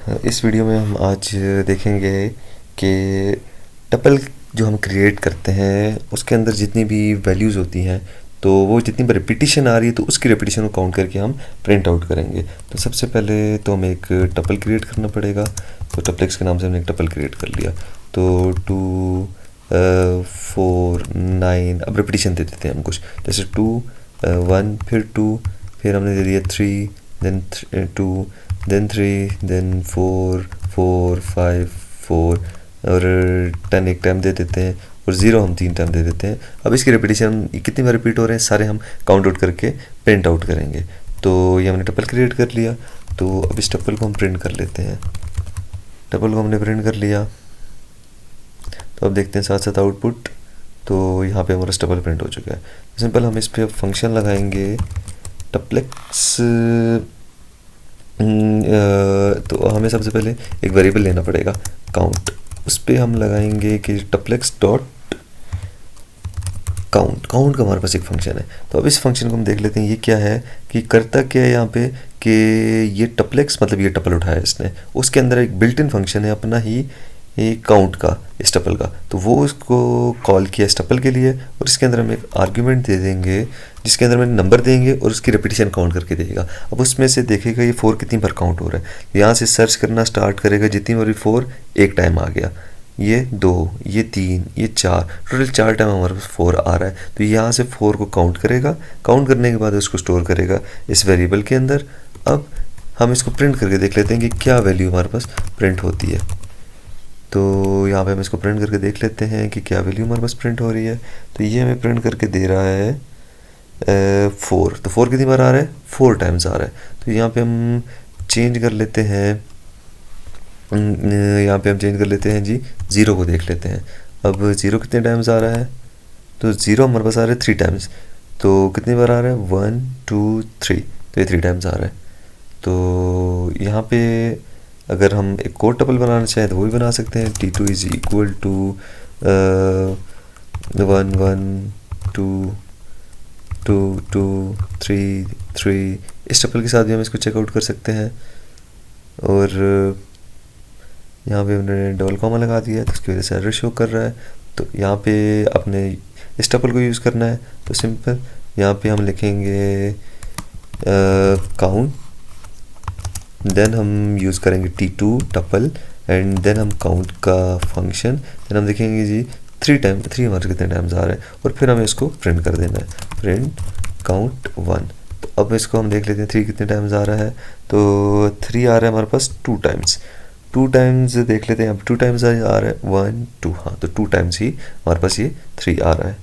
इस वीडियो में हम आज देखेंगे कि टपल जो हम क्रिएट करते हैं उसके अंदर जितनी भी वैल्यूज़ होती हैं तो वो जितनी बार रिपीटिशन आ रही है तो उसकी रिपीटिशन को काउंट करके हम प्रिंट आउट करेंगे। तो सबसे पहले तो हमें एक टपल क्रिएट करना पड़ेगा। तो टपलेक्स के नाम से हमने एक टपल क्रिएट कर लिया। तो 2 4 9 अब रिपीटिशन दे देते हैं हम कुछ, जैसे 2 1 फिर 2 फिर हमने दे दिया 3 देन 2 देन 3 देन 4 4 5 4 और 10 एक टाइम दे देते हैं और 0 हम 3 टाइम दे देते हैं। अब इसकी रिपीटिशन कितनी बार रिपीट हो रहे हैं सारे हम काउंट आउट करके प्रिंट आउट करेंगे। तो ये हमने टपल क्रिएट कर लिया। तो अब इस टपल को हम प्रिंट कर लेते हैं। टपल को हमने प्रिंट कर लिया तो अब देखते हैं साथ साथ आउटपुट। तो यहाँ पे हमारा टपल प्रिंट हो चुका है। सिंपल हम इस पर फंक्शन लगाएंगे टपलेक्स। तो हमें सबसे पहले एक वेरिएबल लेना पड़ेगा काउंट। उस पर हम लगाएंगे कि टपलेक्स डॉट काउंट। काउंट का हमारे पास एक फंक्शन है। तो अब इस फंक्शन को हम देख लेते हैं ये क्या है कि करता क्या है यहाँ पे कि ये टपलेक्स मतलब ये टपल उठाया इसने, उसके अंदर एक बिल्ट इन फंक्शन है अपना ही काउंट का इस टपल का। तो वो इसको कॉल किया इस टपल के लिए और इसके अंदर हम एक आर्ग्यूमेंट दे देंगे जिसके अंदर हम नंबर देंगे और उसकी रिपीटिशन काउंट करके देगा। अब उसमें से देखेगा ये 4 कितनी बार काउंट हो रहा है। यहाँ से सर्च करना स्टार्ट करेगा, जितनी बार 4 एक टाइम आ गया, ये 2 ये 3 ये 4 टोटल 4 टाइम हमारे पास 4 आ रहा है। तो यहाँ से 4 को काउंट करेगा, काउंट करने के बाद उसको स्टोर करेगा इस वेरिएबल के अंदर। अब हम इसको प्रिंट करके देख लेते हैं कि क्या वैल्यू हमारे पास प्रिंट होती है। तो यहाँ पे हम इसको प्रिंट करके देख लेते हैं कि क्या वैल्यू हमारे पास प्रिंट हो रही है। तो ये हमें प्रिंट करके दे रहा है 4। तो 4 कितनी बार आ रहा है, 4 टाइम्स आ रहा है। तो यहाँ पे हम चेंज कर लेते हैं, यहाँ पे हम चेंज कर लेते हैं जी 0 को देख लेते हैं। अब 0 कितने टाइम्स आ रहा है, तो 0 हमारे पास आ रहा है 3 टाइम्स। तो कितनी बार आ रहा है 1 2 3, तो ये 3 टाइम्स आ रहा है। तो यहाँ पे अगर हम एक और टपल बनाना चाहें तो वो भी बना सकते हैं। T2 is equal to 1 1 2 2 2 3 3। इस टपल के साथ भी हम इसको चेकआउट कर सकते हैं। और यहाँ पे हमने डबल कॉमा लगा दिया है तो उसकी वजह से एरर शो कर रहा है। तो यहाँ पे अपने इस टपल को यूज़ करना है तो सिंपल यहाँ पे हम लिखेंगे काउंट, देन हम यूज़ करेंगे T2 टपल एंड देन हम काउंट का फंक्शन, देन हम देखेंगे जी 3 टाइम 3 हमारे कितने टाइम्स आ रहे हैं और फिर हमें इसको प्रिंट कर देना है, प्रिंट काउंट 1। तो अब इसको हम देख लेते हैं 3 कितने टाइम्स आ रहा है। तो 3 आ रहा है हमारे पास 2 टाइम्स। 2 टाइम्स देख लेते हैं, अब 2 टाइम्स आ रहा है 1 2, हाँ तो 2 टाइम्स ही हमारे पास ये 3 आ रहा है।